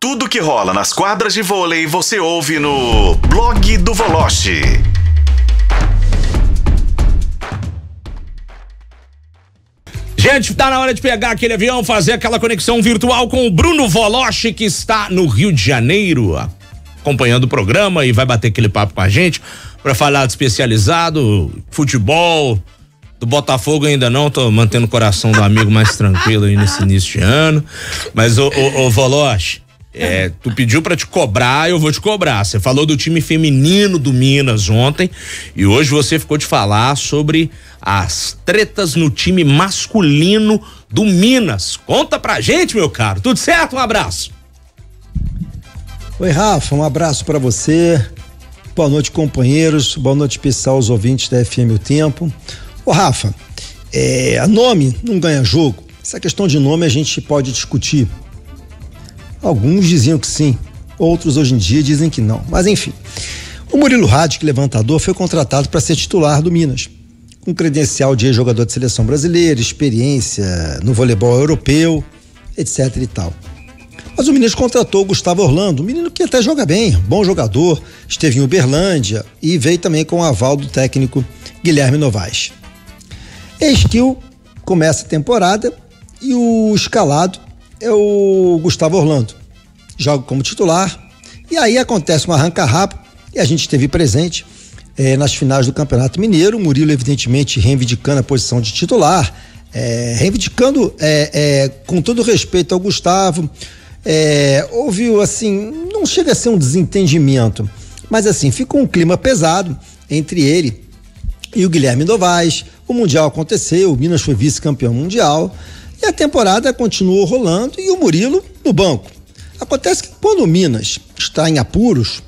Tudo que rola nas quadras de vôlei você ouve no Blog do Voloche. Gente, tá na hora de pegar aquele avião, fazer aquela conexão virtual com o Bruno Voloche, que está no Rio de Janeiro, acompanhando o programa e vai bater aquele papo com a gente para falar de especializado, futebol. Do Botafogo ainda não, tô mantendo o coração do amigo mais tranquilo aí nesse início de ano. Mas ô Voloche, tu pediu pra te cobrar, eu vou te cobrar. Você falou do time feminino do Minas ontem e hoje você ficou de falar sobre as tretas no time masculino do Minas. Conta pra gente, meu caro. Tudo certo? Um abraço. Oi, Rafa, um abraço pra você. Boa noite, companheiros. Boa noite especial aos ouvintes da FM O Tempo. Ô, Rafa, nome não ganha jogo. Essa questão de nome a gente pode discutir. Alguns diziam que sim, outros hoje em dia dizem que não. Mas enfim, o Murilo Radic, levantador, foi contratado para ser titular do Minas, com credencial de jogador de seleção brasileira, experiência no voleibol europeu, etc e tal. Mas o Minas contratou o Gustavo Orlando, um menino que até joga bem, bom jogador, esteve em Uberlândia e veio também com o aval do técnico Guilherme Novaes. Eis que começa a temporada e o escalado é o Gustavo Orlando, joga como titular e aí acontece um arranca-rabo e a gente esteve presente nas finais do Campeonato Mineiro, o Murilo evidentemente reivindicando a posição de titular, reivindicando com todo respeito ao Gustavo, houve assim, não chega a ser um desentendimento, mas assim, ficou um clima pesado entre ele e o Guilherme Novaes. O Mundial aconteceu, o Minas foi vice-campeão mundial e a temporada continuou rolando e o Murilo no banco. Acontece que quando o Minas está em apuros,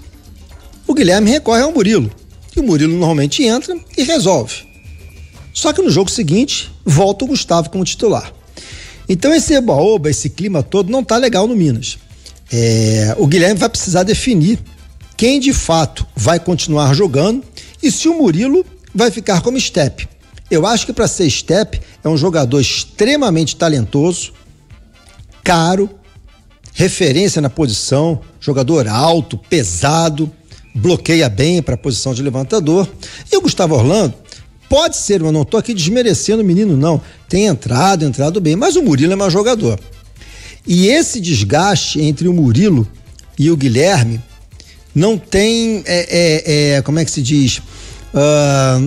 o Guilherme recorre ao Murilo e o Murilo normalmente entra e resolve. Só que no jogo seguinte volta o Gustavo como titular. Então esse eba-oba, esse clima todo não tá legal no Minas. O Guilherme vai precisar definir quem de fato vai continuar jogando e se o Murilo vai ficar como step. Eu acho que para ser step é um jogador extremamente talentoso, caro, referência na posição, jogador alto, pesado, bloqueia bem para a posição de levantador. E o Gustavo Orlando pode ser, eu não estou aqui desmerecendo o menino não, tem entrado bem, mas o Murilo é mais jogador. E esse desgaste entre o Murilo e o Guilherme não tem, como é que se diz,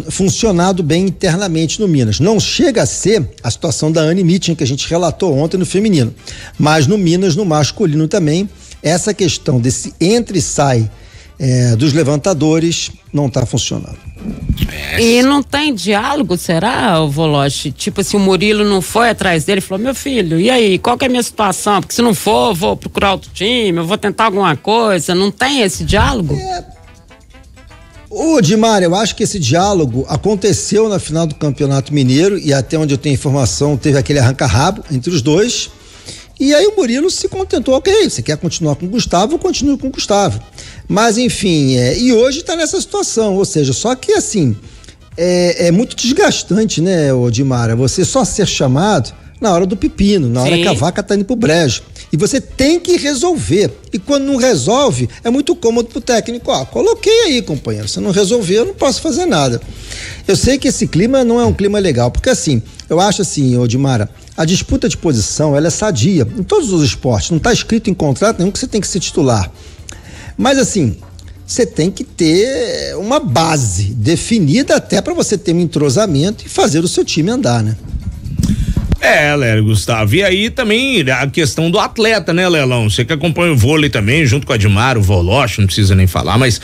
funcionado bem internamente no Minas. Não chega a ser a situação da Anne Mitchell que a gente relatou ontem no feminino, mas no Minas, no masculino também, essa questão desse entra e sai dos levantadores não está funcionando. E não tem diálogo, será, Voloche? Tipo assim, o Murilo não foi atrás dele e falou, meu filho, e aí, qual que é a minha situação? Porque se não for, eu vou procurar outro time, eu vou tentar alguma coisa. Não tem esse diálogo? Ô, Dimar, eu acho que esse diálogo aconteceu na final do Campeonato Mineiro e até onde eu tenho informação teve aquele arranca-rabo entre os dois e aí o Murilo se contentou, ok, você quer continuar com o Gustavo, continue com o Gustavo, mas enfim, e hoje tá nessa situação, ou seja, só que assim, é muito desgastante, né, ô Dimar, você só ser chamado na hora do pepino, na hora que a vaca tá indo pro brejo. E você tem que resolver. E quando não resolve, é muito cômodo pro técnico. Coloquei aí, companheiro. Se não resolver, eu não posso fazer nada. Eu sei que esse clima não é um clima legal, porque assim, eu acho assim, ô Dimara, a disputa de posição, ela é sadia em todos os esportes. Não tá escrito em contrato nenhum que você tem que ser titular. Mas assim, você tem que ter uma base definida até para você ter um entrosamento e fazer o seu time andar, né? Léo, Gustavo, e aí também a questão do atleta, né, Lelão? Você que acompanha o vôlei também, junto com a Dimar, o Voloche, não precisa nem falar, mas,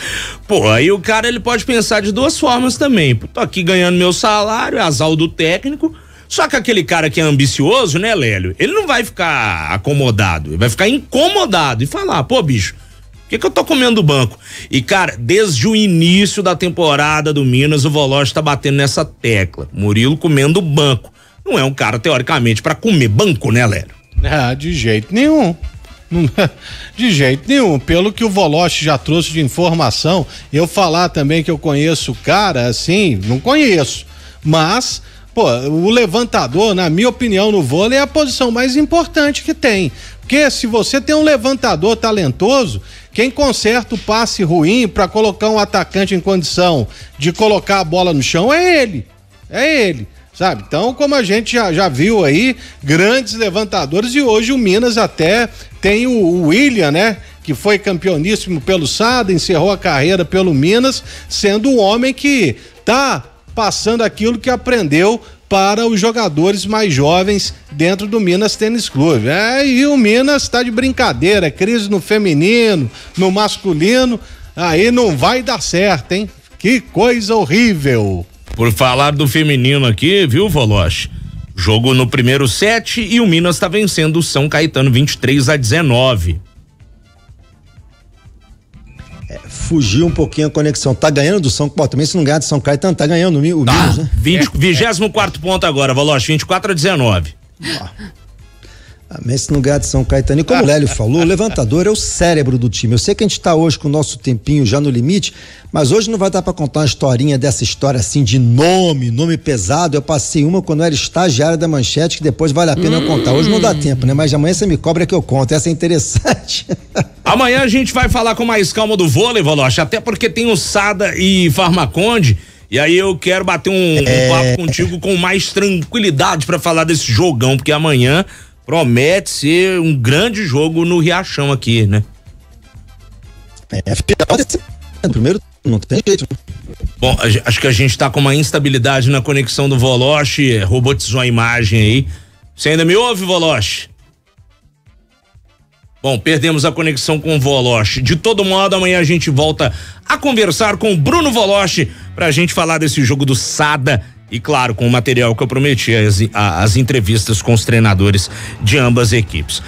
aí o cara, ele pode pensar de duas formas também. Tô aqui ganhando meu salário, é azar do técnico, só que aquele cara que é ambicioso, né, Lélio, ele não vai ficar acomodado, ele vai ficar incomodado e falar, bicho, por que eu tô comendo do banco? E, cara, desde o início da temporada do Minas, o Voloche tá batendo nessa tecla, Murilo comendo o banco. Não é um cara, teoricamente, pra comer banco, né, Léo? De jeito nenhum. De jeito nenhum. Pelo que o Voloche já trouxe de informação, eu falar também que eu conheço o cara, assim, não conheço. Mas, o levantador, na minha opinião, no vôlei é a posição mais importante que tem. Porque se você tem um levantador talentoso, quem conserta o passe ruim para colocar um atacante em condição de colocar a bola no chão é ele. É ele, sabe? Então, como a gente já viu aí, grandes levantadores, e hoje o Minas até tem o William, né? Que foi campeoníssimo pelo Sada, encerrou a carreira pelo Minas, sendo um homem que tá passando aquilo que aprendeu para os jogadores mais jovens dentro do Minas Tênis Clube. E o Minas tá de brincadeira, crise no feminino, no masculino, aí não vai dar certo, hein? Que coisa horrível. Por falar do feminino aqui, viu, Voloche? Jogo no primeiro set e o Minas tá vencendo o São Caetano 23-19. Fugiu um pouquinho a conexão. Tá ganhando do São Paulo também, se não ganhar do São Caetano, tá ganhando o Minas, né? 24º ponto agora, Voloche, 24-19. Mas se não ganhar de São Caetano, e como o Lélio falou, o levantador é o cérebro do time. Eu sei que a gente tá hoje com o nosso tempinho já no limite, mas hoje não vai dar pra contar uma historinha dessa história assim de nome pesado. Eu passei uma quando eu era estagiário da Manchete, que depois vale a pena eu contar. Hoje não dá tempo, né? Mas amanhã você me cobra que eu conto, essa é interessante. Amanhã a gente vai falar com mais calma do vôlei, Voloche, até porque tem o Sada e Farmaconde, e aí eu quero bater um papo contigo com mais tranquilidade pra falar desse jogão, porque amanhã promete ser um grande jogo no Riachão aqui, né? Primeiro, não tem jeito. Bom, acho que a gente tá com uma instabilidade na conexão do Voloche, robotizou a imagem aí. Você ainda me ouve, Voloche? Bom, perdemos a conexão com o Voloche. De todo modo, amanhã a gente volta a conversar com o Bruno Voloche pra gente falar desse jogo do Sada. E claro, com o material que eu prometi, as entrevistas com os treinadores de ambas equipes.